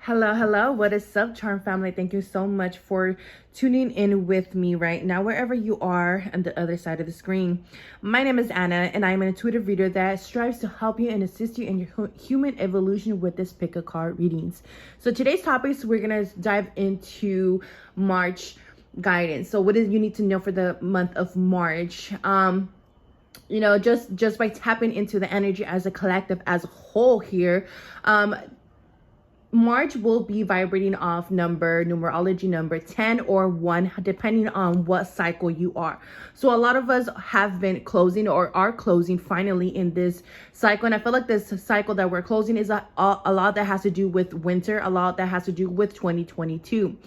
Hello, what is up, Charm family? Thank you so much for tuning in with me right now, wherever you are on the other side of the screen. My name is Anna, and I'm an intuitive reader that strives to help you and assist you in your human evolution with this pick a card readings. So today's topics, we're gonna dive into March guidance. So what do you need to know for the month of March? Just by tapping into the energy as a collective, as a whole here, March will be vibrating off numerology number 10 or 1, depending on what cycle you are. So a lot of us have been closing or are closing finally in this cycle. And I feel like this cycle that we're closing is a lot that has to do with winter, a lot that has to do with 2022.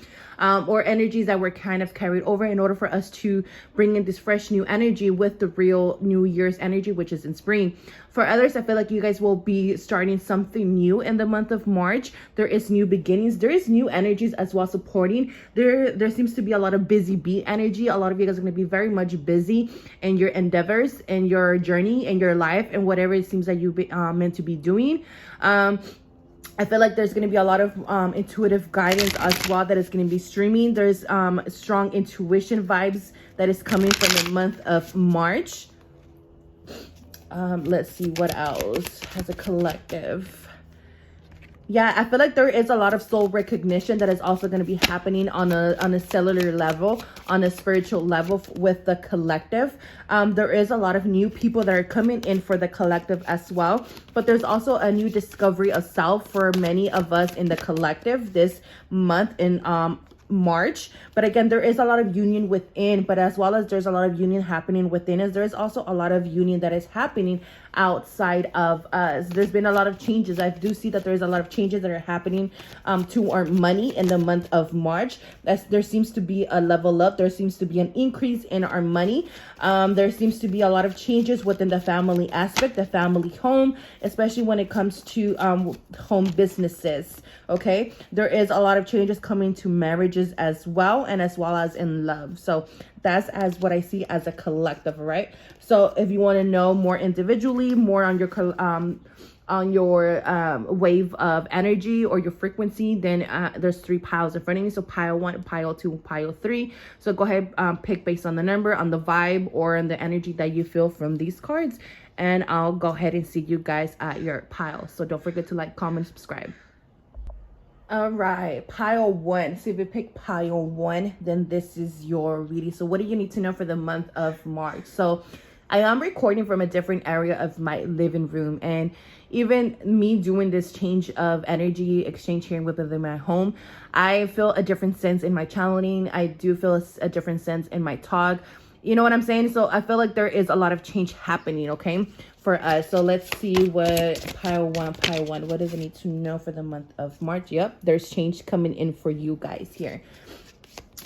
Or energies that were kind of carried over in order for us to bring in this fresh new energy with the real New Year's energy, which is in spring. For others, I feel like you guys will be starting something new in the month of March. There is new beginnings. There is new energies as well supporting. There seems to be a lot of busy bee energy. A lot of you guys are going to be very much busy in your endeavors, in your journey, in your life, and whatever it seems that you're meant to be doing. I feel like there's going to be a lot of intuitive guidance as well that is going to be streaming. There's strong intuition vibes that is coming from the month of March. Let's see what else as a collective. Yeah, I feel like there is a lot of soul recognition that is also going to be happening on a cellular level, on a spiritual level with the collective. There is a lot of new people that are coming in for the collective as well. But there's also a new discovery of self for many of us in the collective this month in March. But again, there is a lot of union within, but as well as there's a lot of union happening within us, there is also a lot of union that is happening outside of us. There's been a lot of changes. I do see that there's a lot of changes that are happening to our money in the month of March. There seems to be a level up. There seems to be an increase in our money. There seems to be a lot of changes within the family aspect, the family home, especially when it comes to home businesses. Okay, there is a lot of changes coming to marriages as well, and as well as in love. So that's as what I see as a collective, right? So if you want to know more individually, more on your wave of energy or your frequency, then there's 3 piles in front of you. So pile 1, pile 2, pile 3. So go ahead, pick based on the number, on the vibe, or on the energy that you feel from these cards, and I'll go ahead and see you guys at your pile. So don't forget to like, comment, subscribe. All right, pile 1. So if you pick pile 1, then this is your reading. So what do you need to know for the month of March? So I am recording from a different area of my living room, and even me doing this change of energy exchange here within my home, I feel a different sense in my channeling. I do feel a different sense in my talk. You know what I'm saying? So I feel like there is a lot of change happening, okay, for us. So let's see what pile 1, what does it need to know for the month of March? Yep, there's change coming in for you guys here.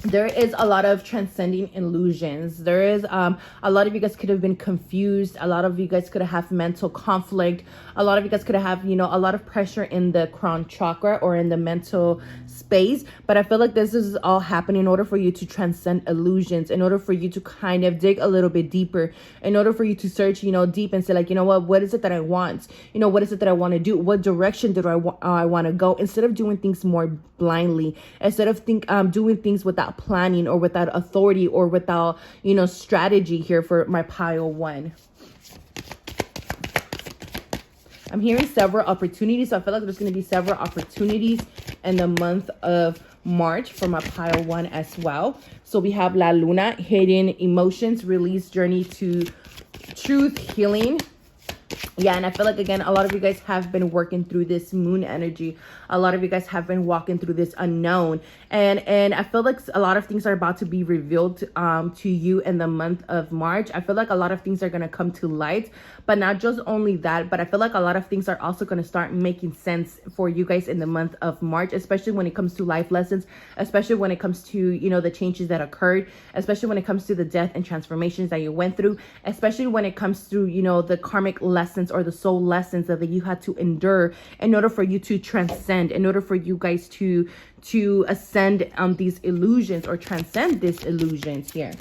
There is a lot of transcending illusions. There is a lot of you guys could have been confused. A lot of you guys could have mental conflict. A lot of you guys could have, a lot of pressure in the crown chakra or in the mental space. But I feel like this is all happening in order for you to transcend illusions, in order for you to kind of dig a little bit deeper, in order for you to search, deep and say like, what is it that I want? What is it that I want to do? What direction do I want to go? Instead of doing things more blindly, instead of doing things without planning or without authority or without, strategy here for my pile 1. I'm hearing several opportunities. So I feel like there's going to be several opportunities in the month of March for my pile 1 as well. So we have La Luna, hidden emotions, release, journey to truth, healing. Yeah, and I feel like, again, a lot of you guys have been working through this moon energy. A lot of you guys have been walking through this unknown. And I feel like a lot of things are about to be revealed to you in the month of March. I feel like a lot of things are going to come to light. But not just only that, but I feel like a lot of things are also going to start making sense for you guys in the month of March, especially when it comes to life lessons, especially when it comes to, the changes that occurred, especially when it comes to the death and transformations that you went through, especially when it comes through, the karmic lessons or the soul lessons that you had to endure in order for you to transcend, in order for you guys to ascend these illusions or transcend these illusions here.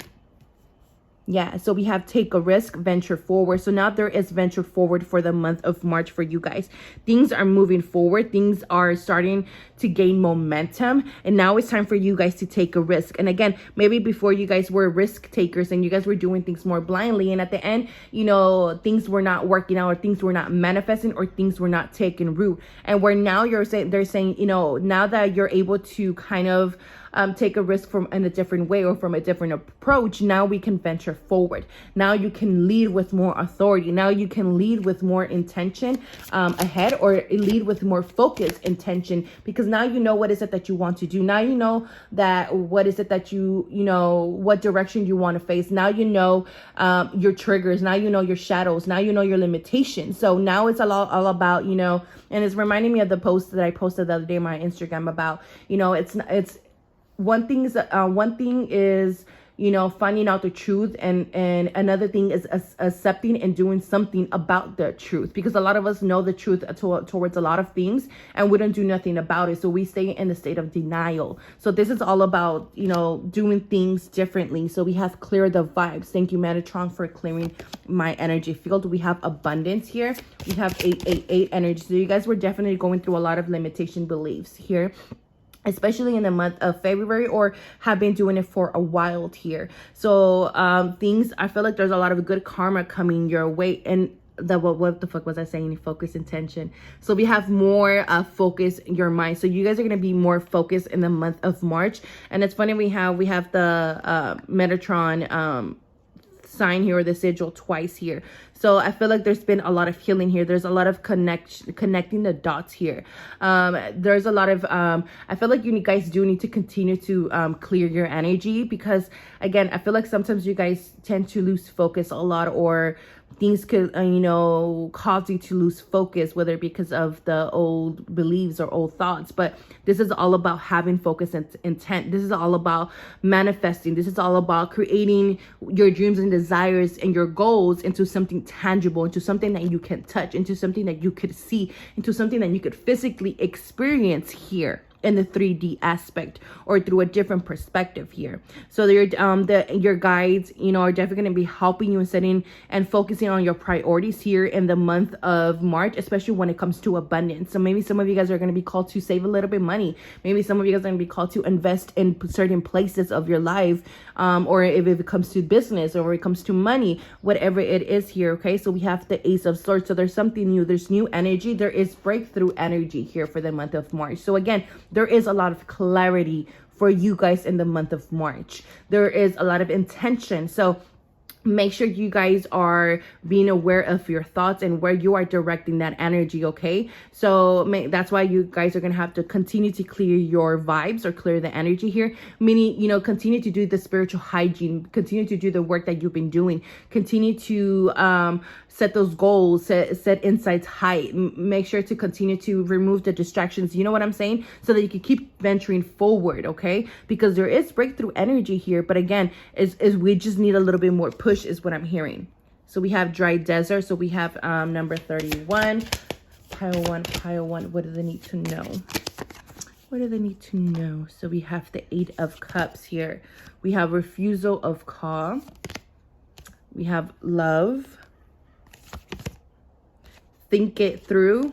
Yeah, so we have take a risk, venture forward. So now there is venture forward for the month of March for you guys. Things are moving forward. Things are starting to gain momentum. And now it's time for you guys to take a risk. And again, maybe before you guys were risk takers and you guys were doing things more blindly. And at the end, you know, things were not working out, or things were not manifesting, or things were not taking root. And where now they're saying, you know, now that you're able to kind of take a risk from in a different way or from a different approach, now we can venture forward. Now you can lead with more authority. Now you can lead with more intention ahead, or lead with more focus, intention, because now you know what is it that you want to do. Now you know that what is it that you know what direction you want to face. Now you know your triggers. Now you know your shadows. Now you know your limitations. So now it's all about, you know, and it's reminding me of the post that I posted the other day on my Instagram about, you know, it's one thing is, you know, finding out the truth, and another thing is accepting and doing something about the truth, because a lot of us know the truth towards a lot of things and we don't do nothing about it, so we stay in the state of denial. So this is all about, you know, doing things differently. So we have clear the vibes. Thank you, Metatron, for clearing my energy field. We have abundance here. We have 888 energy. So you guys were definitely going through a lot of limitation beliefs here, especially in the month of February, or have been doing it for a while here. So I feel like there's a lot of good karma coming your way. And what the fuck was I saying? Focus, intention. So we have more focus in your mind. So you guys are going to be more focused in the month of March. And it's funny, we have the Metatron sign here, or the sigil twice here. So I feel like there's been a lot of healing here. There's a lot of connecting the dots here. There's a lot of I feel like you guys do need to continue to clear your energy, because again, I feel like sometimes you guys tend to lose focus a lot, or things could you know, cause you to lose focus, whether because of the old beliefs or old thoughts. But this is all about having focus and intent. This is all about manifesting. This is all about creating your dreams and desires and your goals into something tangible, into something that you can touch, into something that you could see, into something that you could physically experience here in the 3D aspect, or through a different perspective here. So your guides, you know, are definitely going to be helping you in setting and focusing on your priorities here in the month of March, especially when it comes to abundance. So maybe some of you guys are going to be called to save a little bit of money. Maybe some of you guys are going to be called to invest in certain places of your life, or if it comes to business, or if it comes to money, whatever it is here. Okay, so we have the Ace of Swords. So there's something new. There's new energy. There is breakthrough energy here for the month of March. So again, there is a lot of clarity for you guys in the month of March. There is a lot of intention. So make sure you guys are being aware of your thoughts and where you are directing that energy, okay? So that's why you guys are going to have to continue to clear your vibes, or clear the energy here, meaning, you know, continue to do the spiritual hygiene, continue to do the work that you've been doing, continue to set those goals, set insights high, make sure to continue to remove the distractions, you know what I'm saying, so that you can keep venturing forward, okay? Because there is breakthrough energy here, but again, is we just need a little bit more push, is what I'm hearing. So we have dry desert. So we have number 31, pile one. What do they need to know? What do they need to know? So we have the 8 of Cups here. We have refusal of call. We have love. Think it through.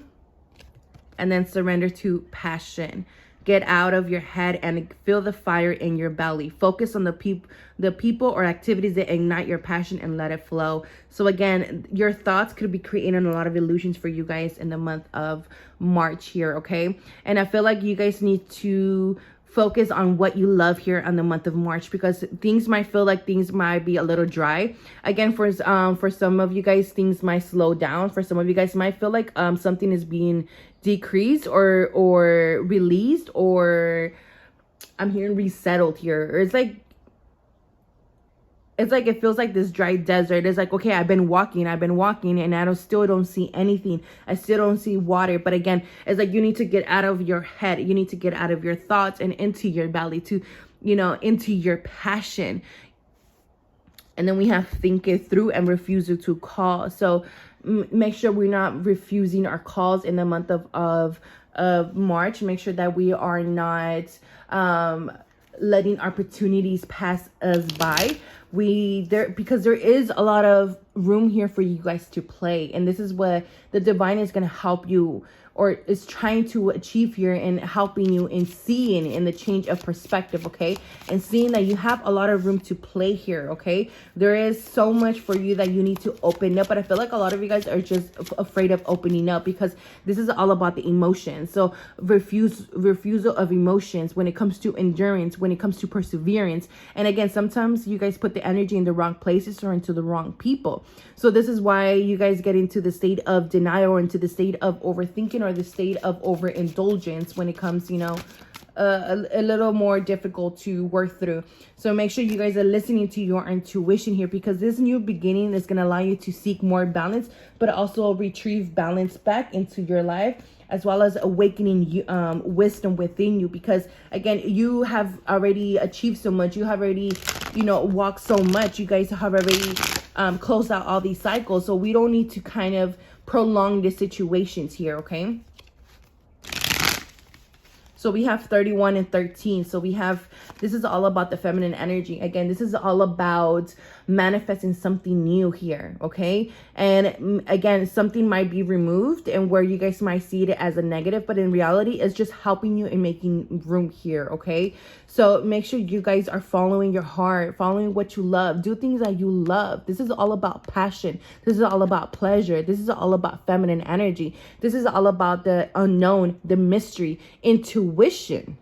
And then surrender to passion. Get out of your head and feel the fire in your belly. Focus on the people or activities that ignite your passion, and let it flow. So again, your thoughts could be creating a lot of illusions for you guys in the month of March here, okay? And I feel like you guys need to focus on what you love here on the month of March, because things might feel like things might be a little dry. Again, for some of you guys, things might slow down. For some of you guys, might feel like something is being decreased or released, or I'm hearing resettled here. Or it's like it feels like this dry desert. It's like, okay, I've been walking and I still don't see anything. I still don't see water. But again, it's like you need to get out of your head. You need to get out of your thoughts and into your belly, to, you know, into your passion. And then we have think it through and refusal to call. So make sure we're not refusing our calls in the month of March. Make sure that we are not letting opportunities pass us by. Because there is a lot of room here for you guys to play, and this is what the divine is going to help you, or is trying to achieve here, and helping you in seeing in the change of perspective, okay? And seeing that you have a lot of room to play here, okay? There is so much for you that you need to open up, but I feel like a lot of you guys are just afraid of opening up, because this is all about the emotions. So refusal of emotions when it comes to endurance, when it comes to perseverance. And again, sometimes you guys put the energy in the wrong places or into the wrong people. So this is why you guys get into the state of denial, or into the state of overthinking, or the state of overindulgence when it comes, you know, a little more difficult to work through. So make sure you guys are listening to your intuition here, because this new beginning is going to allow you to seek more balance, but also retrieve balance back into your life, as well as awakening wisdom within you. Because again, you have already achieved so much. You have already, you know, walked so much. You guys have already closed out all these cycles. So we don't need to kind of prolong the situations here, okay? So we have 31 and 13. So we have, this is all about the feminine energy. Again, this is all about manifesting something new here, okay? And again, something might be removed, and where you guys might see it as a negative, but in reality, it's just helping you in making room here, okay? So make sure you guys are following your heart, following what you love. Do things that you love. This is all about passion. This is all about pleasure. This is all about feminine energy. This is all about the unknown, the mystery, intuition.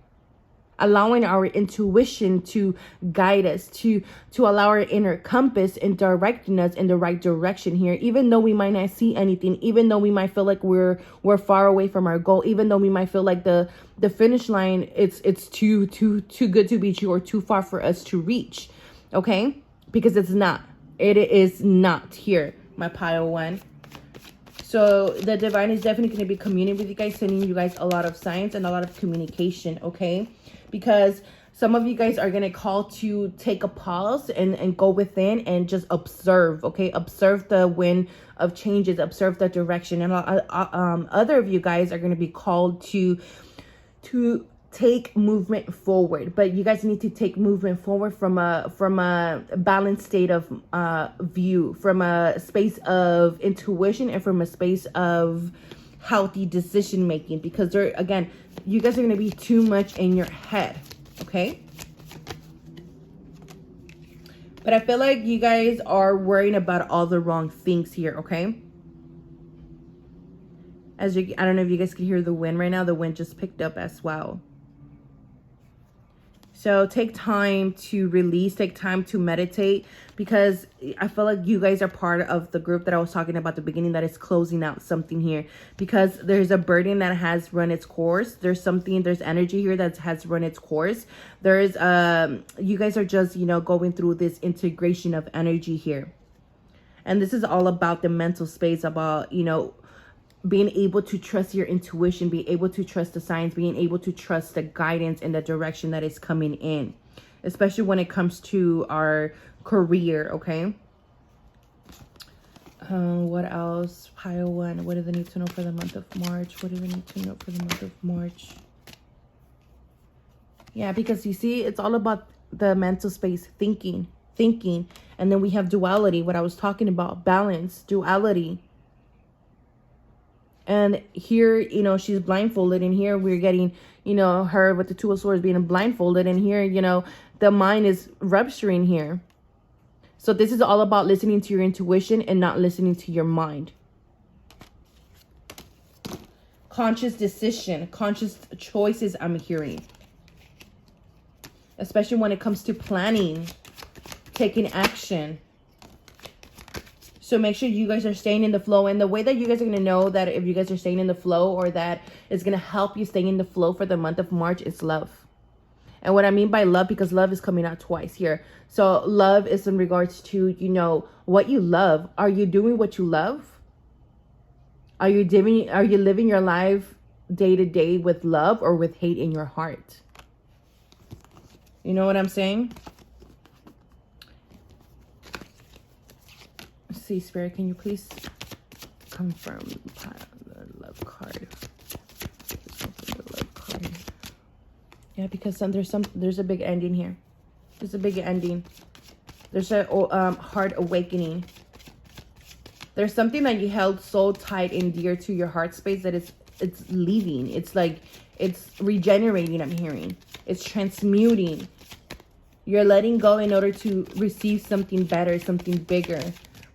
Allowing our intuition to guide us, to allow our inner compass and directing us in the right direction here. Even though we might not see anything, even though we might feel like we're far away from our goal, even though we might feel like the finish line, it's too good to be true, or too far for us to reach, okay? Because it's not. It is not here, my pile one. So the divine is definitely going to be communicating with you guys, sending you guys a lot of signs and a lot of communication, okay? Because some of you guys are going to call to take a pause and go within and just observe, okay? Observe the wind of changes, observe the direction. And other of you guys are going to be called to take movement forward, but you guys need to take movement forward from a balanced state of view, from a space of intuition, and from a space of healthy decision making, because there, again, you guys are going to be too much in your head, okay? But I feel like you guys are worrying about all the wrong things here, okay? I don't know if you guys can hear the wind right now. The wind just picked up as well. So take time to release, take time to meditate, because I feel like you guys are part of the group that I was talking about at the beginning that is closing out something here, because there's a burden that has run its course. There's energy here that has run its course. There's, you guys are just, you know, going through this integration of energy here. And this is all about the mental space, about, you know, being able to trust your intuition, being able to trust the signs, being able to trust the guidance and the direction that is coming in, especially when it comes to our career, okay? What else? Pile one. What do they need to know for the month of March? What do they need to know for the month of March? Yeah, because you see, it's all about the mental space, thinking. And then we have duality, what I was talking about, balance, duality. And here, you know, she's blindfolded. And here we're getting, you know, her with the Two of Swords being blindfolded. And here, you know, the mind is rupturing here. So this is all about listening to your intuition and not listening to your mind. Conscious decision, conscious choices I'm hearing. Especially when it comes to planning, taking action. So make sure you guys are staying in the flow. And the way that you guys are going to know that if you guys are staying in the flow, or that it's going to help you stay in the flow for the month of March, is love. And what I mean by love, because love is coming out twice here. So love is in regards to, you know, what you love. Are you doing what you love? Are you living your life day to day with love or with hate in your heart? You know what I'm saying? See, Spirit, can you please confirm the love card? The love card. Yeah, because there's a big ending here. There's a big ending. There's a heart awakening. There's something that you held so tight and dear to your heart space that it's leaving. It's like it's regenerating, I'm hearing. It's transmuting. You're letting go in order to receive something better, something bigger.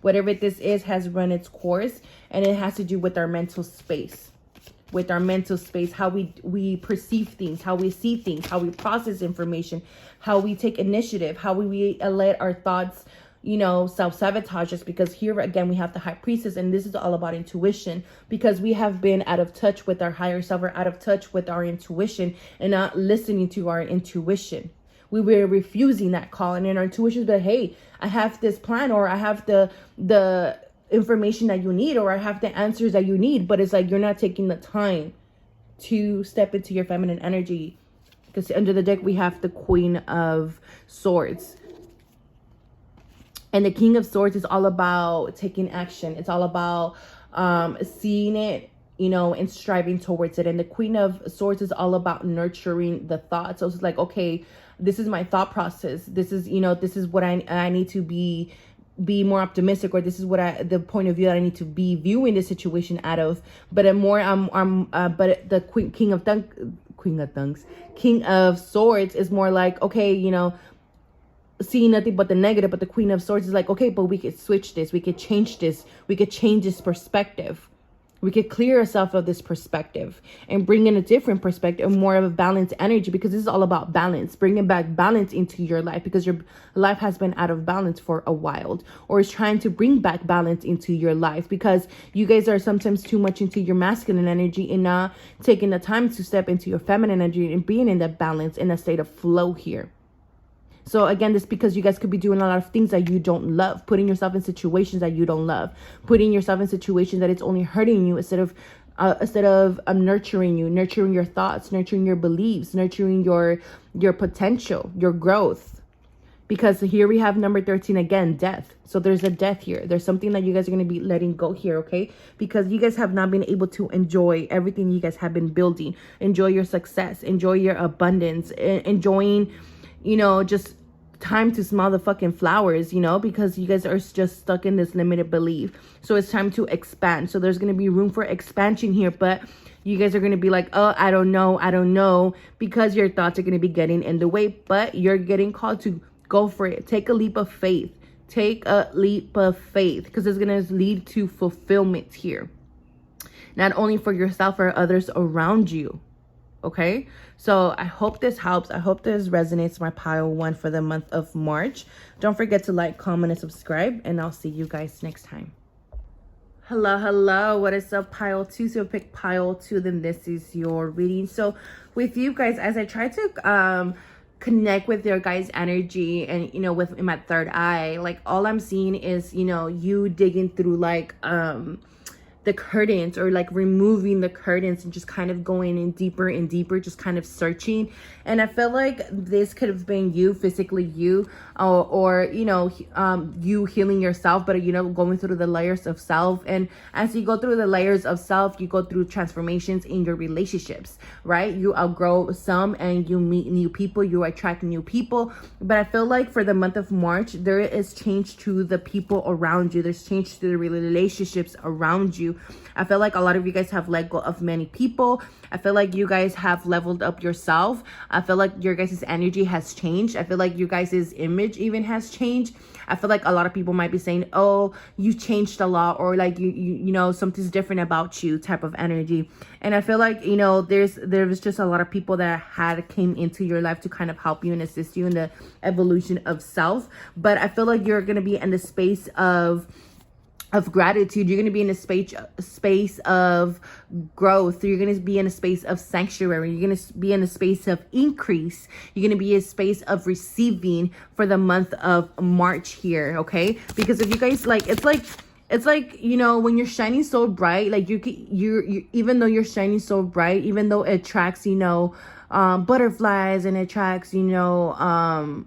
Whatever this is has run its course, and it has to do with our mental space. With our mental space, how we perceive things, how we see things, how we process information, how we take initiative, how we let our thoughts, you know, self-sabotage us. Because here again, we have the High Priestess, and this is all about intuition, because we have been out of touch with our higher self, or out of touch with our intuition, and not listening to our intuition. We were refusing that call, and then our intuition was, hey, I have this plan, or I have the information that you need, or I have the answers that you need. But it's like you're not taking the time to step into your feminine energy. Because under the deck, we have the Queen of Swords. And the King of Swords is all about taking action. It's all about seeing it, you know, and striving towards it. And the Queen of Swords is all about nurturing the thoughts. So it's like, okay, this is my thought process. This is, you know, this is what I need to be more optimistic, or this is what the point of view that I need to be viewing the situation out of. But but the King of Swords is more like, okay, you know, seeing nothing but the negative. But the Queen of Swords is like, okay, but we could switch this, we could change this, we could change this perspective. We could clear ourselves of this perspective and bring in a different perspective, more of a balanced energy, because this is all about balance, bringing back balance into your life, because your life has been out of balance for a while, or is trying to bring back balance into your life, because you guys are sometimes too much into your masculine energy and not taking the time to step into your feminine energy and being in that balance, in a state of flow here. So again, this because you guys could be doing a lot of things that you don't love, putting yourself in situations that you don't love, putting yourself in situations that it's only hurting you, instead of nurturing you, nurturing your thoughts, nurturing your beliefs, nurturing your potential, your growth. Because here we have number 13 again, death. So there's a death here. There's something that you guys are going to be letting go here, okay? Because you guys have not been able to enjoy everything you guys have been building. Enjoy your success, enjoy your abundance, enjoying, you know, just time to smell the fucking flowers, you know, because you guys are just stuck in this limited belief. So it's time to expand. So there's going to be room for expansion here, but you guys are going to be like, oh, I don't know, because your thoughts are going to be getting in the way. But you're getting called to go for it. Take a leap of faith. Take a leap of faith, because it's going to lead to fulfillment here. Not only for yourself or others around you. Okay, so I hope this helps. I hope this resonates, my pile 1 for the month of March. Don't forget to like, comment, and subscribe, and I'll see you guys next time. Hello, what is up, pile 2? So pick pile 2, then this is your reading. So with you guys, as I try to connect with your guys' energy, and you know, with my third eye, like all I'm seeing is, you know, you digging through like the curtains, or like removing the curtains and just kind of going in deeper and deeper, just kind of searching. And I feel like this could have been you, physically you, or you know, you healing yourself, but you know, going through the layers of self. And as you go through the layers of self, you go through transformations in your relationships, right? You outgrow some and you meet new people, you attract new people. But I feel like for the month of March, there is change to the people around you. There's change to the relationships around you. I feel like a lot of you guys have let go of many people. I feel like you guys have leveled up yourself. I feel like your guys' energy has changed. I feel like you guys' image even has changed. I feel like a lot of people might be saying, oh, you changed a lot, or like you know, something's different about you type of energy. And I feel like, you know, there was just a lot of people that came into your life to kind of help you and assist you in the evolution of self. But I feel like you're going to be in the space of gratitude. You're going to be in a space of growth. You're going to be in a space of sanctuary. You're going to be in a space of increase. You're going to be in a space of receiving for the month of March here, okay? Because if you guys like, it's like, you know, when you're shining so bright, like you even though you're shining so bright, even though it attracts, you know, butterflies, and it attracts, you know,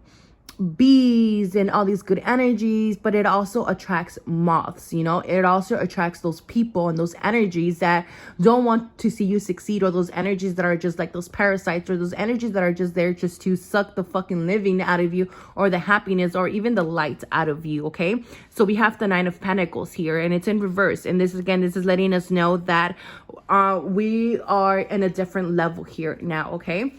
bees and all these good energies, but it also attracts moths. You know, it also attracts those people and those energies that don't want to see you succeed, or those energies that are just like those parasites, or those energies that are just there just to suck the fucking living out of you, or the happiness, or even the light out of you. Okay, so we have the Nine of Pentacles here, and it's in reverse, and this is letting us know that we are in a different level here now. Okay,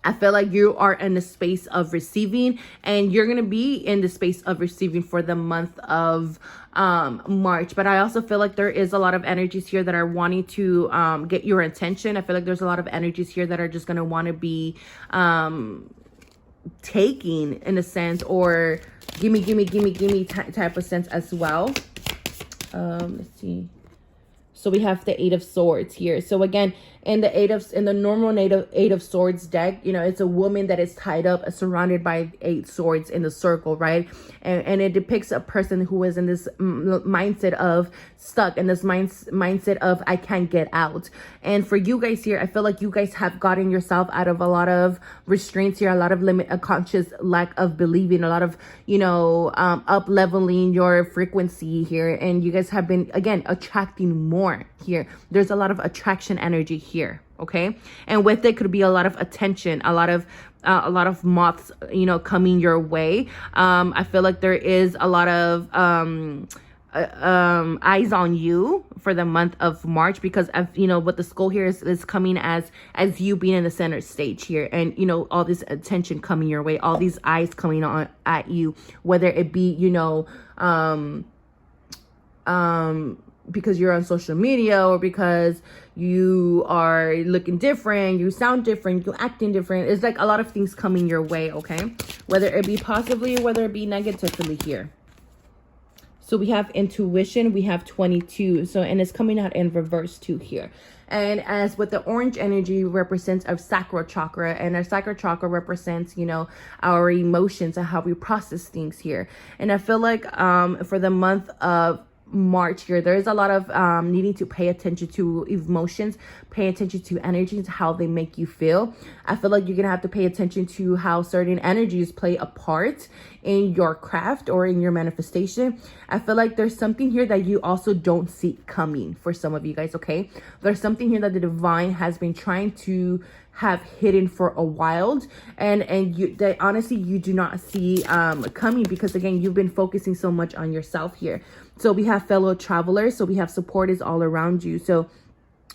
I feel like you are in the space of receiving, and you're going to be in the space of receiving for the month of March. But I also feel like there is a lot of energies here that are wanting to get your attention. I feel like there's a lot of energies here that are just going to want to be taking, in a sense, or gimme type of sense as well. Let's see. So we have the Eight of Swords here. So again, in the normal Eight of Swords deck, you know, it's a woman that is tied up, surrounded by 8 swords in the circle, right? And it depicts a person who is in this mindset of stuck, in this mindset of I can't get out. And for you guys here, I feel like you guys have gotten yourself out of a lot of restraints here, a lot of a conscious lack of believing, a lot of, you know, up leveling your frequency here. And you guys have been, again, attracting more here. There's a lot of attraction energy here, okay? And with it could be a lot of attention, a lot of moths, you know, coming your way. I feel like there is a lot of eyes on you for the month of March, because of, you know, what the skull here is coming as you being in the center stage here, and, you know, all this attention coming your way, all these eyes coming on at you, whether it be, you know, because you're on social media, or because you are looking different, you sound different, you acting different. It's like a lot of things coming your way, okay? Whether it be positively, whether it be negatively here. So we have intuition, we have 22. So, and it's coming out in reverse too here. And as with the orange energy represents our sacral chakra, and our sacral chakra represents, you know, our emotions and how we process things here. And I feel like for the month of March here, there is a lot of needing to pay attention to emotions, pay attention to energies, how they make you feel. I feel like you're gonna have to pay attention to how certain energies play a part in your craft or in your manifestation. I feel like there's something here that you also don't see coming for some of you guys, okay? There's something here that the divine has been trying to have hidden for a while, and you, that honestly you do not see coming, because again, you've been focusing so much on yourself here. So we have fellow travelers, so we have support is all around you. So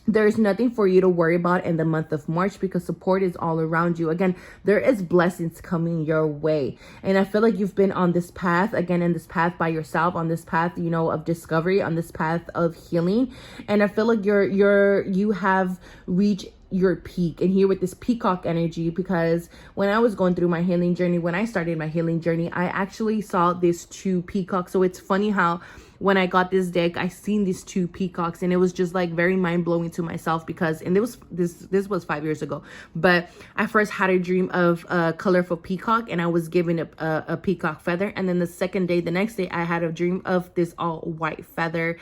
there's nothing for you to worry about in the month of March, because support is all around you. Again, there is blessings coming your way. And I feel like you've been on this path, again, in this path by yourself, on this path, you know, of discovery, on this path of healing. And I feel like you have reached your peak. And here with this peacock energy, because when I was going through my healing journey, when I started my healing journey, I actually saw these 2 peacocks. So it's funny how when I got this deck, I seen these 2 peacocks, and it was just like very mind-blowing to myself, because, and it was this was 5 years ago, but I first had a dream of a colorful peacock, and I was given a peacock feather. And then the next day I had a dream of this all white feather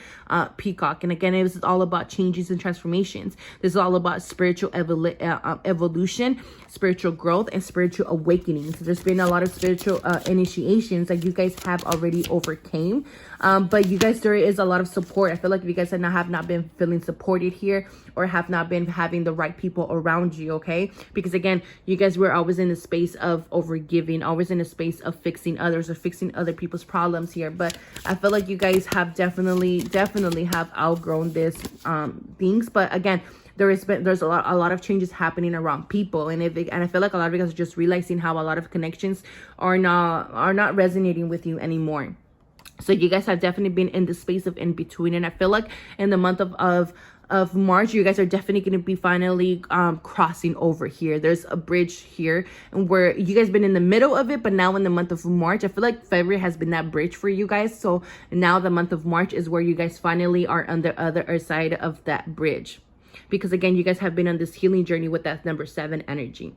peacock. And again, it was all about changes and transformations. This is all about spiritual evolution, spiritual growth, and spiritual awakenings. There's been a lot of spiritual initiations that you guys have already overcame. But you guys, there is a lot of support. I feel like if you guys have not been feeling supported here, or have not been having the right people around you, okay? Because again, you guys were always in the space of overgiving, always in a space of fixing others, or fixing other people's problems here. But I feel like you guys have definitely have outgrown this things. But again, there's a lot of changes happening around people, and I feel like a lot of you guys are just realizing how a lot of connections are not resonating with you anymore. So you guys have definitely been in the space of in between, and I feel like in the month of March, you guys are definitely going to be finally crossing over here. There's a bridge here, and where you guys been in the middle of it, but now in the month of March, I feel like February has been that bridge for you guys. So now the month of March is where you guys finally are on the other side of that bridge, because again, you guys have been on this healing journey with that number 7 energy.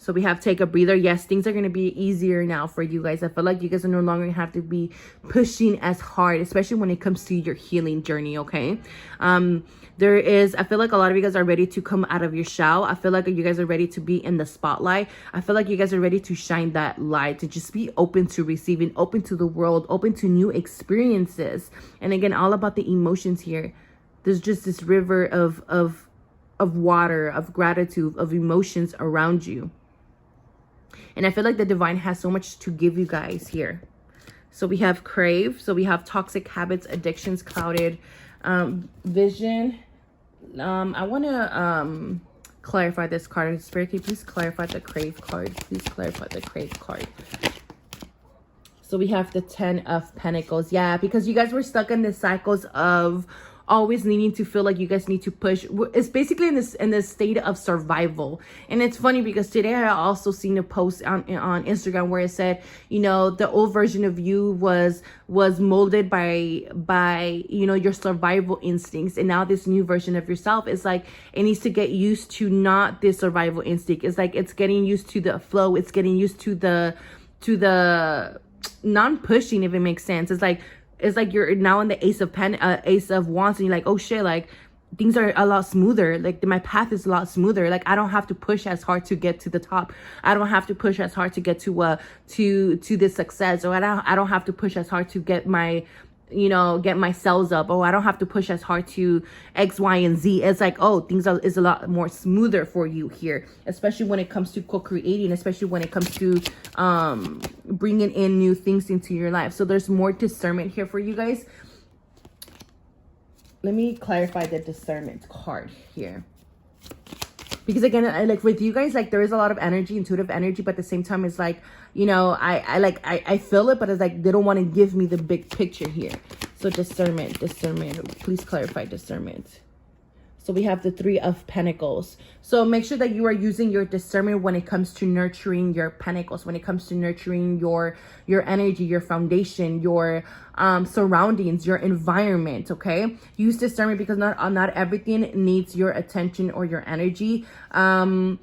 So we have take a breather. Yes, things are going to be easier now for you guys. I feel like you guys are no longer have to be pushing as hard, especially when it comes to your healing journey, okay? I feel like a lot of you guys are ready to come out of your shell. I feel like you guys are ready to be in the spotlight. I feel like you guys are ready to shine that light, to just be open to receiving, open to the world, open to new experiences. And again, all about the emotions here. There's just this river of water, of gratitude, of emotions around you. And I feel like the divine has so much to give you guys here. So we have crave. So we have toxic habits, addictions, clouded vision. I want to clarify this card. Spirit, can you please clarify the crave card? Please clarify the crave card. So we have the 10 of Pentacles. Yeah, because you guys were stuck in the cycles of always needing to feel like you guys need to push. It's basically in this state of survival. And it's funny because today I also seen a post on Instagram where it said, you know, the old version of you was molded by you know, your survival instincts, and now this new version of yourself is like, it needs to get used to not this survival instinct. It's like it's getting used to the flow. It's getting used to the non-pushing, if it makes sense. It's like you're now in the Ace of Wands, and you're like, oh shit, like things are a lot smoother. Like my path is a lot smoother. Like I don't have to push as hard to get to the top. I don't have to push as hard to get to this success. Or I don't have to push as hard to get my, you know, get my cells up. Oh, I don't have to push as hard to X, Y, and Z. It's like, oh, is a lot more smoother for you here, especially when it comes to co-creating, especially when it comes to bringing in new things into your life. So there's more discernment here for you guys. Let me clarify the discernment card here. Because again, like with you guys, like there is a lot of energy, intuitive energy, but at the same time, it's like, you know, I feel it, but it's like they don't want to give me the big picture here. So discernment, please clarify discernment. So we have the 3 of Pentacles. So make sure that you are using your discernment when it comes to nurturing your pentacles, when it comes to nurturing your energy, your foundation, your surroundings, your environment, okay? Use discernment because not everything needs your attention or your energy. And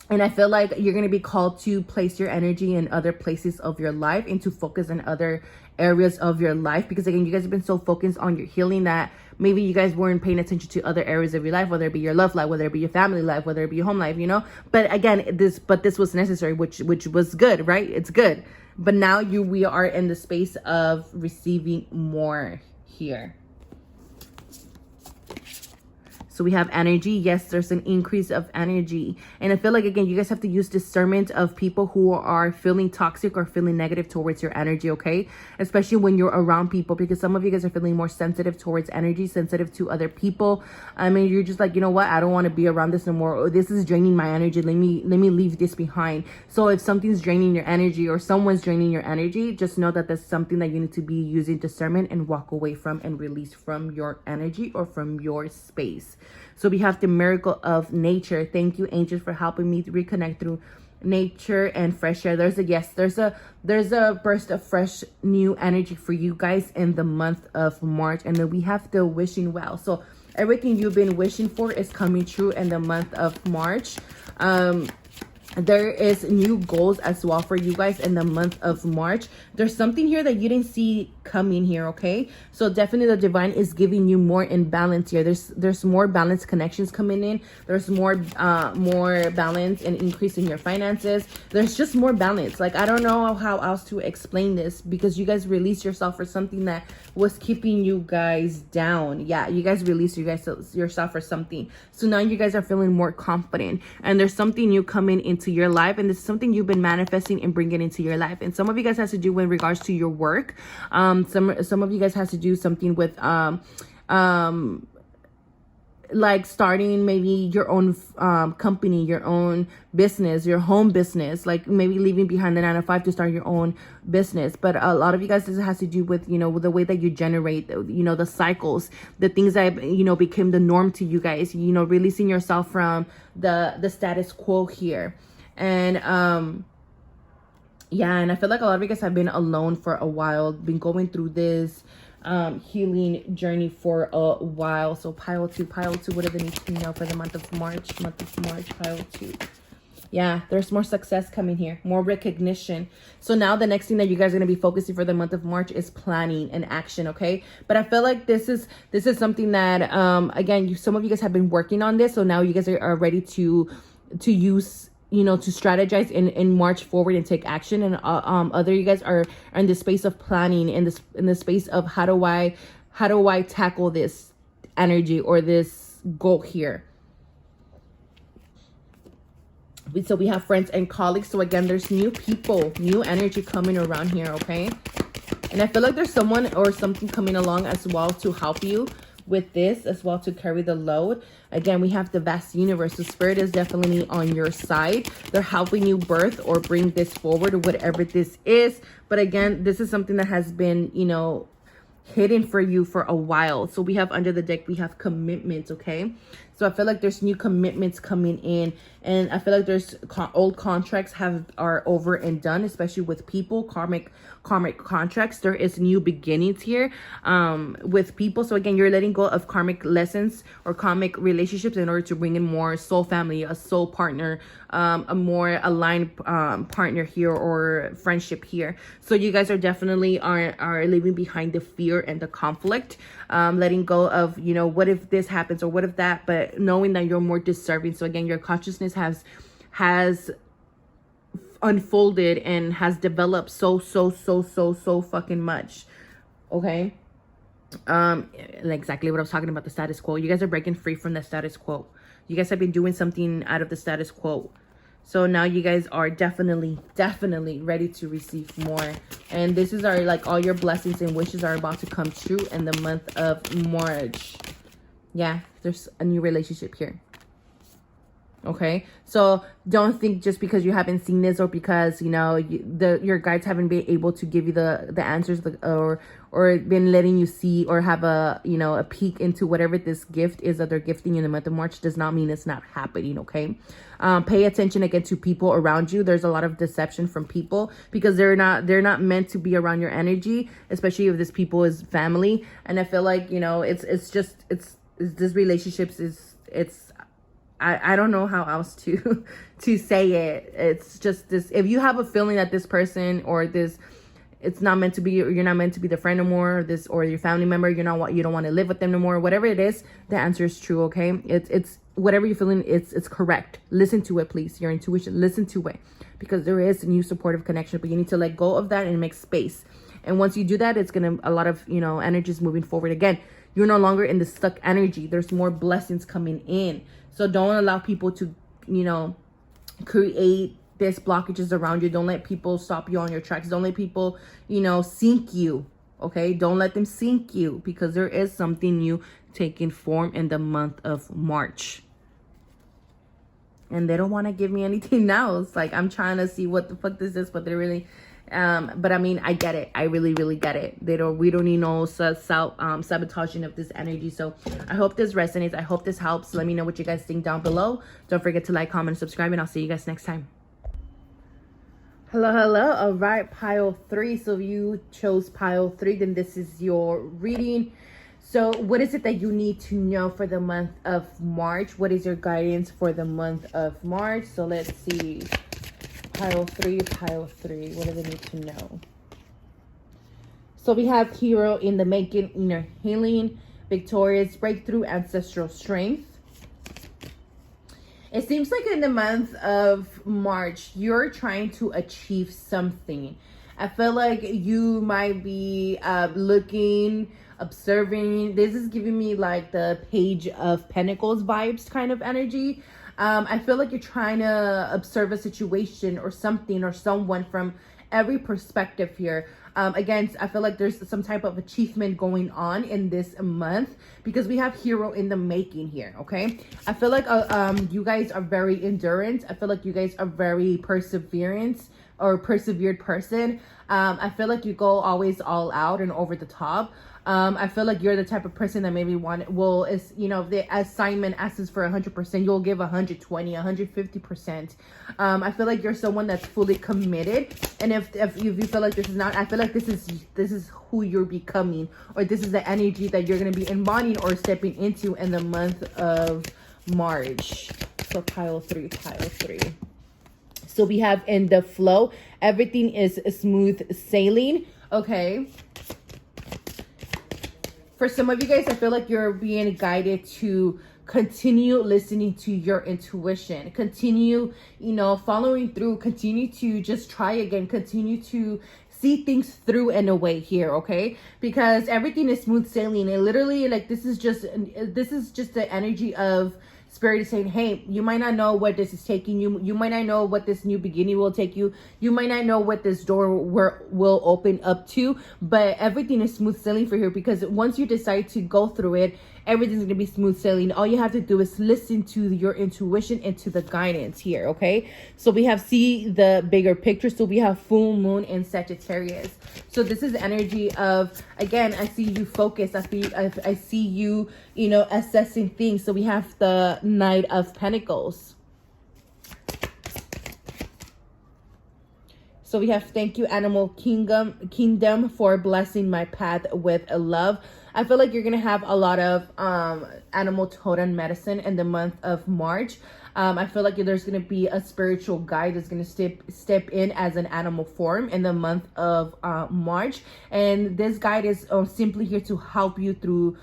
I feel like you're going to be called to place your energy in other places of your life and to focus on other areas of your life. Because again, you guys have been so focused on your healing that maybe you guys weren't paying attention to other areas of your life, whether it be your love life, whether it be your family life, whether it be your home life, you know? But again, this was necessary, which was good, right? It's good. But now we are in the space of receiving more here. So we have energy. Yes, there's an increase of energy. And I feel like, again, you guys have to use discernment of people who are feeling toxic or feeling negative towards your energy, okay? Especially when you're around people, because some of you guys are feeling more sensitive towards energy, sensitive to other people. I mean, you're just like, you know what? I don't want to be around this no more. Or this is draining my energy. Let me leave this behind. So if something's draining your energy or someone's draining your energy, just know that that's something that you need to be using discernment and walk away from and release from your energy or from your space. So we have the miracle of nature. Thank you, angels, for helping me to reconnect through nature and fresh air. There's a burst of fresh new energy for you guys in the month of March. And then we have the wishing well. So everything you've been wishing for is coming true in the month of March. There is new goals as well for you guys in the month of March. There's something here that you didn't see coming here, okay? So definitely the divine is giving you more in balance here. There's more balanced connections coming in. There's more balance and increase in your finances. There's just more balance. Like, I don't know how else to explain this, because you guys released yourself for something that was keeping you guys down. Yeah, you guys released yourself for something. So now you guys are feeling more confident, and there's something new coming into your life, and this is something you've been manifesting and bringing into your life. And some of you guys has to do in regards to your work. Some of you guys has to do something with like starting maybe your own company, your own business, your home business, like maybe leaving behind the 9-to-5 to start your own business. But a lot of you guys, this has to do with, you know, with the way that you generate, you know, the cycles, the things that, you know, became the norm to you guys, you know, releasing yourself from the status quo here. And yeah, and I feel like a lot of you guys have been alone for a while, been going through this healing journey for a while. So pile two, what do they need to know for the month of March? Pile 2. Yeah, there's more success coming here, more recognition. So now the next thing that you guys are going to be focusing for the month of March is planning and action, okay? But I feel like this is something that again, some of you guys have been working on this, so now you guys are ready to use, you know, to strategize and march forward and take action. And other you guys are in the space of planning, in the space of how do I tackle this energy or this goal here. So we have friends and colleagues. So again, there's new people, new energy coming around here, okay? And I feel like there's someone or something coming along as well to help you with this as well, to carry the load. Again, we have the vast universe. The spirit is definitely on your side. They're helping you birth or bring this forward, or whatever this is. But again, this is something that has been, you know, hidden for you for a while. So we have under the deck, we have commitments, okay? So I feel like there's new commitments coming in, and I feel like there's old contracts are over and done, especially with people, karmic contracts. There is new beginnings here with people. So again, you're letting go of karmic lessons or karmic relationships in order to bring in more soul family, a soul partner, a more aligned partner here, or friendship here. So you guys are definitely are leaving behind the fear and the conflict, letting go of, you know, what if this happens or what if that, but knowing that you're more deserving. So again, your consciousness has unfolded and has developed so fucking much, okay? Exactly what I was talking about, the status quo. You guys are breaking free from the status quo. You guys have been doing something out of the status quo. So now you guys are definitely ready to receive more. And this is all your blessings and wishes are about to come true in the month of March. Yeah, there's a new relationship here. Okay, so don't think just because you haven't seen this, or because, you know, your guides haven't been able to give you the answers, or been letting you see or have a, you know, a peek into whatever this gift is that they're gifting you in the month of March, does not mean it's not happening. Okay, pay attention again to people around you. There's a lot of deception from people because they're not meant to be around your energy, especially if this people is family. And I feel like, you know, it's this relationships it's I don't know how else to say it. It's just this, if you have a feeling that this person or this, it's not meant to be, or you're not meant to be the friend no more, or your family member, you don't want to live with them no more, whatever it is, the answer is true, okay? It's whatever you're feeling, it's correct. Listen to it, please. Your intuition, listen to it, because there is a new supportive connection, but you need to let go of that and make space. And once you do that, it's gonna, a lot of, you know, energies moving forward. Again, you're no longer in the stuck energy. There's more blessings coming in. So don't allow people to, you know, create this blockages around you. Don't let people stop you on your tracks. Don't let people, you know, sink you. Okay, don't let them sink you, because there is something new taking form in the month of March. And they don't want to give me anything now. It's like, I'm trying to see what the fuck this is, but they're really, but I mean, I get it. I really get it. We don't need no sabotaging of this energy. So I hope this resonates. I hope this helps. Let me know what you guys think down below. Don't forget to like, comment, and subscribe, and I'll see you guys next time. Hello. All right, pile 3. So if you chose pile 3, then this is your reading. So what is it that you need to know for the month of March? What is your guidance for the month of March? So let's see. Pile 3. What do they need to know? So we have hero in the making, inner healing, victorious, breakthrough, ancestral strength. It seems like in the month of March, you're trying to achieve something. I feel like you might be looking, observing. This is giving me like the Page of Pentacles vibes kind of energy. I feel like you're trying to observe a situation or something or someone from every perspective here. Again, I feel like there's some type of achievement going on in this month, because we have hero in the making here, okay? I feel like you guys are very endurance. I feel like you guys are very persevered person. I feel like you go always all out and over the top. I feel like you're the type of person that maybe if the assignment asks for 100%, you'll give 120, 150%. I feel like you're someone that's fully committed. And if you feel like this is not, I feel like this is who you're becoming, or this is the energy that you're going to be embodying or stepping into in the month of March. So pile 3. So we have in the flow, everything is smooth sailing. Okay. For some of you guys, I feel like you're being guided to continue listening to your intuition, continue, following through, continue to just try again, continue to see things through in a way here, okay? Because everything is smooth sailing, and literally, like, this is just the energy of Spirit is saying, hey, you might not know what this is taking you. You might not know what this new beginning will take you. You might not know what this door will open up to, but everything is smooth sailing for here, because once you decide to go through it, everything's going to be smooth sailing. All you have to do is listen to your intuition and to the guidance here, okay? So we have see the bigger picture. So we have full moon in Sagittarius. So this is energy of, again, I see you focus. I see you, assessing things. So we have the Knight of Pentacles. So we have, thank you, Animal Kingdom, for blessing my path with love. I feel like you're going to have a lot of animal totem medicine in the month of March. I feel like there's going to be a spiritual guide that's going to step in as an animal form in the month of March. And this guide is simply here to help you through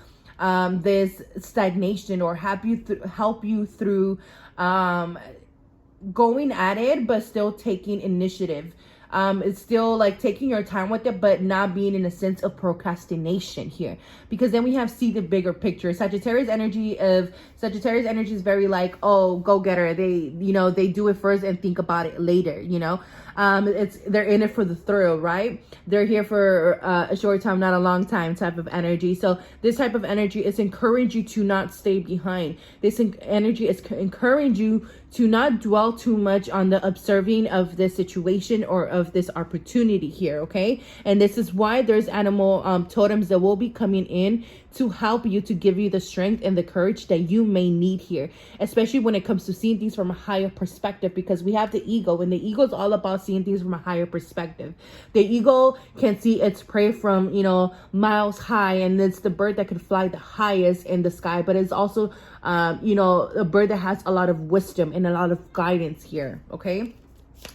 this stagnation, or help you through going at it, but still taking initiative. It's still like taking your time with it, but not being in a sense of procrastination here, because then we have see the bigger picture. Sagittarius energy is very like, oh, go getter. They do it first and think about it later. They're in it for the thrill, right? They're here for a short time, not a long time type of energy. So this type of energy is encourage you to not stay behind. This energy is encourage you to not dwell too much on the observing of this situation or of this opportunity here, okay? And this is why there's animal totems that will be coming in to help you, to give you the strength and the courage that you may need here, especially when it comes to seeing things from a higher perspective, because we have the ego, and the ego is all about seeing things from a higher perspective. The ego can see its prey from, miles high, and it's the bird that can fly the highest in the sky, but it's also, a bird that has a lot of wisdom and a lot of guidance here, okay?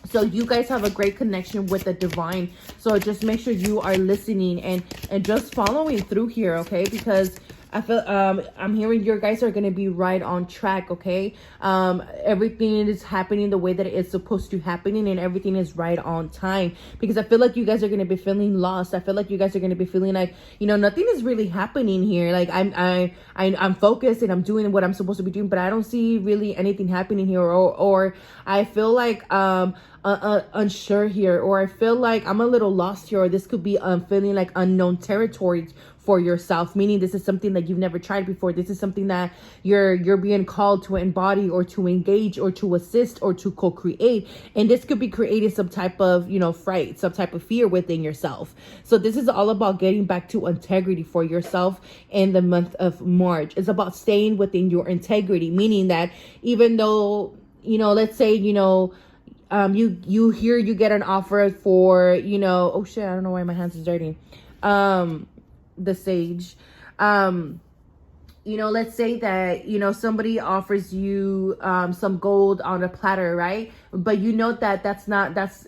So you guys have a great connection with the divine. So just make sure you are listening and just following through here, okay? Because I feel I'm hearing your guys are gonna be right on track, okay? Everything is happening the way that it's supposed to happening, and everything is right on time. Because I feel like you guys are gonna be feeling lost. I feel like you guys are gonna be feeling like, nothing is really happening here. Like I'm focused and I'm doing what I'm supposed to be doing, but I don't see really anything happening here, or I feel like unsure here, or I feel like I'm a little lost here, or this could be feeling like unknown territory for yourself, meaning this is something that you've never tried before. This is something that you're being called to embody, or to engage, or to assist, or to co-create. And this could be creating some type of, fright, some type of fear within yourself. So this is all about getting back to integrity for yourself in the month of March. It's about staying within your integrity, meaning that even though, let's say, you get an offer for, oh shit, I don't know why my hands is dirty. The sage, let's say that, somebody offers you, some gold on a platter, right? But that's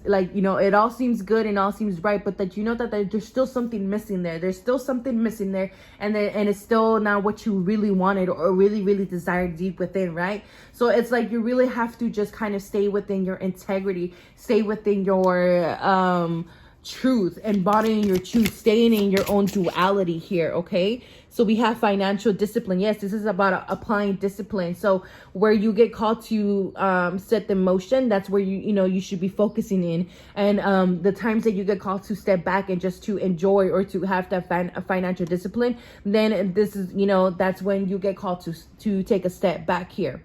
like, it all seems good and all seems right, but that, that there's still something missing there. There's still something missing there. And it's still not what you really wanted or really, really desired deep within, right? So it's like, you really have to just kind of stay within your integrity, stay within your, truth, embodying your truth, staying in your own duality here, okay? So we have financial discipline. Yes, this is about applying discipline. So where you get called to set the motion, that's where you should be focusing in. And the times that you get called to step back and just to enjoy, or to have that financial discipline, then this is, that's when you get called to take a step back here.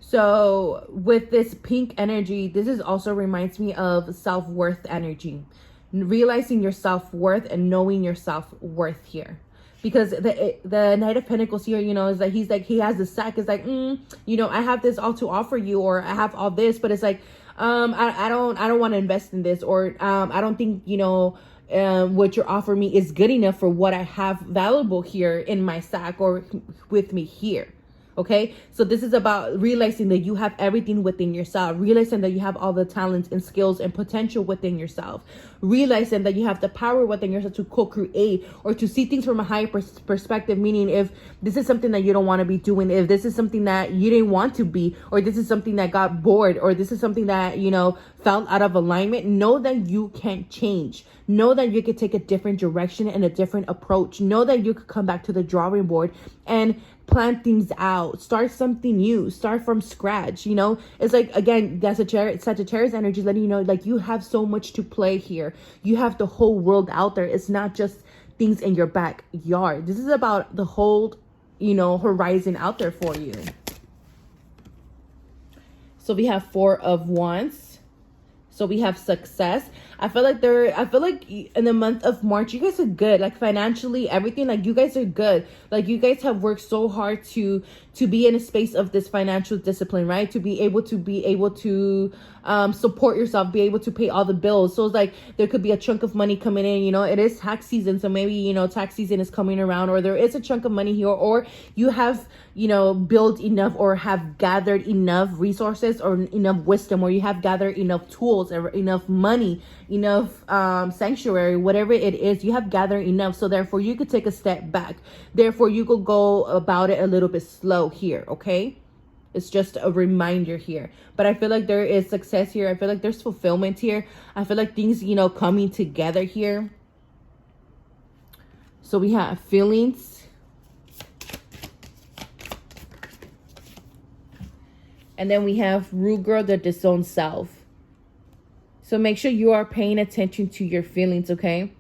So with this pink energy, this is also reminds me of self-worth energy, realizing your self-worth and knowing your self-worth here. Because the Knight of Pentacles here, is like, he has the sack. It's like, I have this all to offer you, or I have all this, but it's like, I don't want to invest in this, or I don't think, what you're offering me is good enough for what I have valuable here in my sack or with me here. Okay, so this is about realizing that you have everything within yourself, realizing that you have all the talents and skills and potential within yourself, realizing that you have the power within yourself to co-create or to see things from a higher perspective. Meaning, if this is something that you don't want to be doing, if this is something that you didn't want to be, or this is something that got bored, or this is something that, you know, felt out of alignment, know that you can change. Know that you could take a different direction and a different approach. Know that you could come back to the drawing board and plan things out, start something new, start from scratch. You know, it's like, again, that's Sagittarius energy letting you know, like, you have so much to play here. You have the whole world out there. It's not just things in your backyard. This is about the whole, you know, horizon out there for you. So we have 4 of Wands. So we have success. I feel like in the month of March, you guys are good. Like, financially, everything, like, you guys are good. Like, you guys have worked so hard to be in a space of this financial discipline, right? To be able to support yourself, be able to pay all the bills. So it's like, there could be a chunk of money coming in, you know, it is tax season. So maybe, you know, tax season is coming around, or there is a chunk of money here, or you have, you know, built enough or have gathered enough resources or enough wisdom, or you have gathered enough tools or enough money, enough sanctuary, whatever it is, you have gathered enough. So therefore you could take a step back. Therefore you could go about it a little bit slow here. Okay, it's just a reminder here, but I feel like there is success here. I feel like there's fulfillment here. I feel like things, you know, coming together here. So we have feelings, and then we have rude girl, the disowned self. So make sure you are paying attention to your feelings, okay?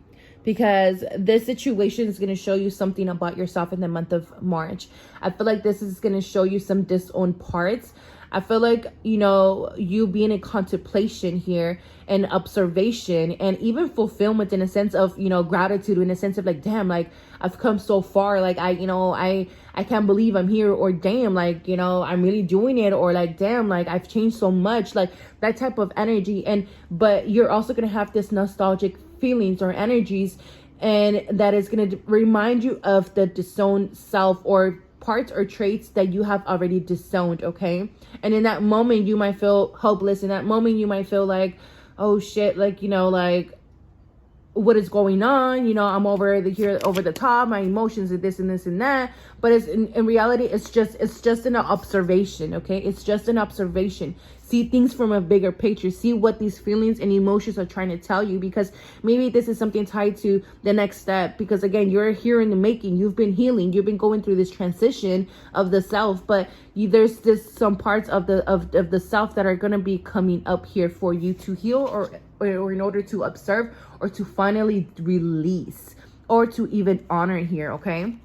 Because this situation is going to show you something about yourself in the month of March. I feel like this is going to show you some disowned parts. I feel like, you know, you being in contemplation here and observation and even fulfillment in a sense of, you know, gratitude, in a sense of like, damn, like, I've come so far. Like, I can't believe I'm here, or damn, like, you know, I'm really doing it, or like, damn, like, I've changed so much, like that type of energy. But you're also going to have this nostalgic feelings or energies, and that is going to remind you of the disowned self, or parts or traits that you have already disowned. Okay, and in that moment you might feel hopeless. In that moment you might feel like, oh shit, like, you know, like, what is going on? You know, I'm over the top, my emotions are this and this and that. But it's in reality, it's just an observation. Okay, it's just an observation. See things from a bigger picture. See what these feelings and emotions are trying to tell you, because maybe this is something tied to the next step. Because again, you're here in the making. You've been healing. You've been going through this transition of the self, but there's some parts of the self that are going to be coming up here for you to heal, or in order to observe, or to finally release, or to even honor here. Okay,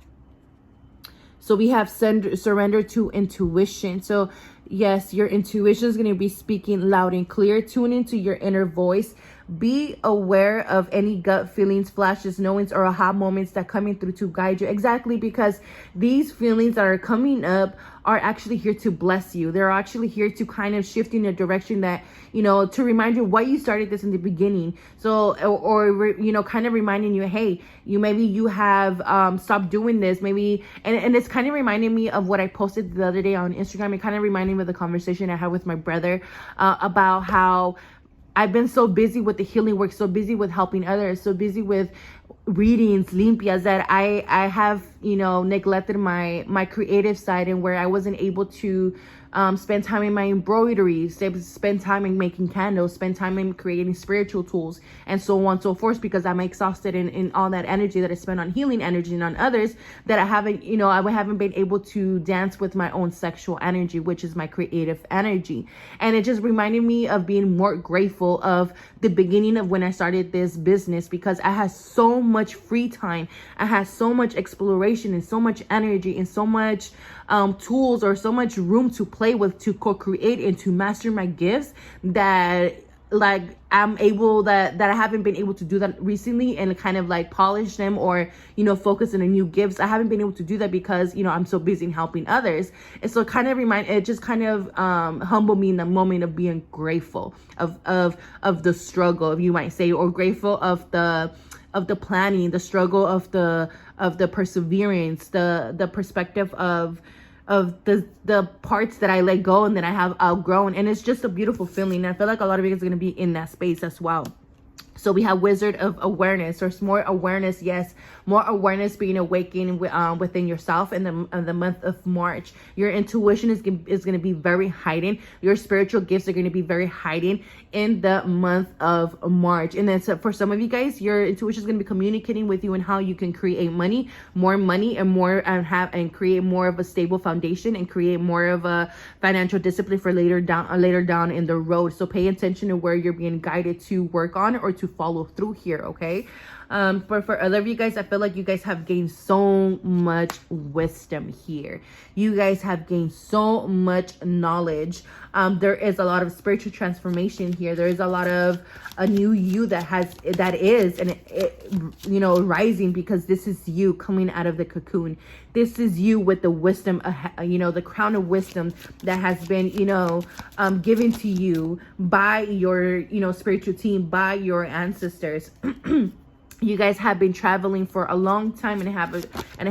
so we have surrender to intuition. So yes, your intuition is going to be speaking loud and clear. Tune into your inner voice. Be aware of any gut feelings, flashes, knowings, or aha moments that coming through to guide you. Exactly, because these feelings that are coming up are actually here to bless you. They're actually here to kind of shift in a direction that, you know, to remind you why you started this in the beginning. So, or you know, kind of reminding you, hey, you have stopped doing this, maybe. And it's kind of reminding me of what I posted the other day on Instagram. It kind of reminded me of the conversation I had with my brother about how I've been so busy with the healing work, so busy with helping others, so busy with readings, limpias, that I have, you know, neglected my creative side, and where I wasn't able to spend time in my embroidery, spend time in making candles, spend time in creating spiritual tools, and so on and so forth, because I'm exhausted in all that energy that I spend on healing energy and on others, that I haven't been able to dance with my own sexual energy, which is my creative energy. And it just reminded me of being more grateful of the beginning of when I started this business, because I had so much free time. I had so much exploration and so much energy and so much tools, or so much room to play with, to co-create and to master my gifts, that like I'm able, that I haven't been able to do that recently, and kind of like polish them, or, you know, focus on the new gifts. I haven't been able to do that because, you know, I'm so busy in helping others. And so it just kind of humbled me in the moment of being grateful of the struggle, you might say, or grateful of the planning, the struggle of the perseverance, the perspective of the parts that I let go and that I have outgrown. And it's just a beautiful feeling. And I feel like a lot of you guys are going to be in that space as well. So we have Wizard of Awareness. There's more awareness, yes, more awareness being awakened within yourself in the month of March. Your intuition is going to be very heightened. Your spiritual gifts are going to be very heightened in the month of March. And then so for some of you guys, your intuition is going to be communicating with you and how you can create money, and create more of a stable foundation and create more of a financial discipline for later down in the road. So pay attention to where you're being guided to work on or to follow through here, okay? But for other of you guys, I feel like you guys have gained so much wisdom here. You guys have gained so much knowledge. There is a lot of spiritual transformation here. There is a lot of a new you that is rising, because this is you coming out of the cocoon. This is you with the wisdom, the crown of wisdom that has been, given to you by your, spiritual team, by your ancestors. You guys have been traveling for a long time and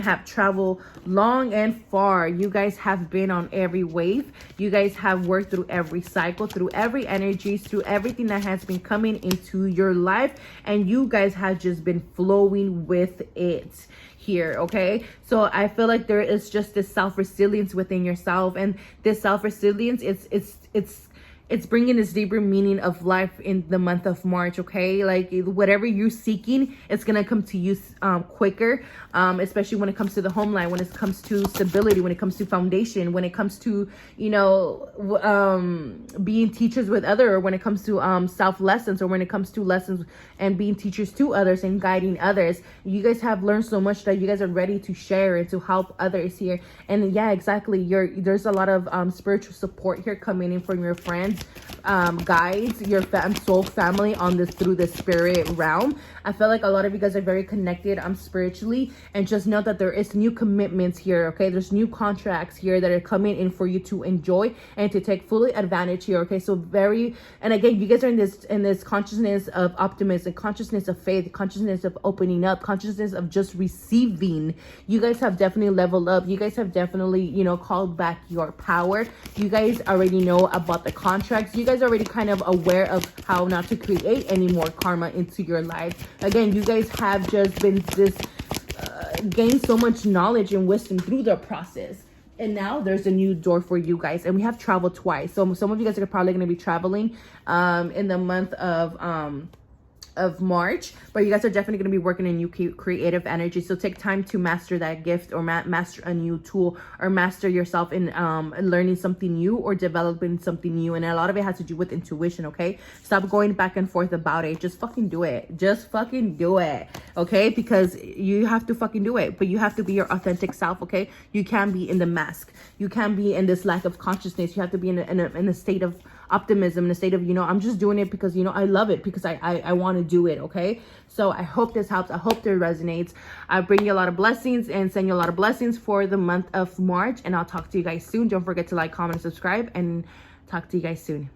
have traveled long and far. You guys have been on every wave. You guys have worked through every cycle, through every energy, through everything that has been coming into your life. And you guys have just been flowing with it here, okay? So I feel like there is just this self-resilience within yourself. And this self-resilience, it's bringing this deeper meaning of life in the month of March, okay? Like whatever you're seeking, it's going to come to you quicker, especially when it comes to the homeland, when it comes to stability, when it comes to foundation, when it comes to, being teachers with others, or when it comes to self-lessons, or when it comes to lessons and being teachers to others and guiding others. You guys have learned so much that you guys are ready to share and to help others here. And yeah, exactly. There's a lot of spiritual support here coming in from your friends, guides, your soul family through the spirit realm. I feel like a lot of you guys are very connected spiritually, and just know that there is new commitments here, okay? There's new contracts here that are coming in for you to enjoy and to take fully advantage here, okay? So and again, you guys are in this consciousness of optimism, consciousness of faith, consciousness of opening up, consciousness of just receiving. You guys have definitely leveled up. You guys have definitely, called back your power. You guys already know about the contracts. You guys are already kind of aware of how not to create any more karma into your life. Again, you guys have just been gained so much knowledge and wisdom through the process. And now there's a new door for you guys. And we have traveled twice. So some of you guys are probably going to be traveling in the month of March, but you guys are definitely going to be working in new creative energy. So take time to master that gift, or master a new tool, or master yourself in learning something new or developing something new. And a lot of it has to do with intuition, okay? Stop going back and forth about it. Just fucking do it. Just fucking do it, okay? Because you have to fucking do it, but you have to be your authentic self, okay? You can't be in the mask. You can't be in this lack of consciousness. You have to be in a state of optimism, in a state of, I'm just doing it because, I love it, because I want to do it, okay? So I hope this helps. I hope it resonates. I bring you a lot of blessings and send you a lot of blessings for the month of March, and I'll talk to you guys soon. Don't forget to like, comment, subscribe, and talk to you guys soon.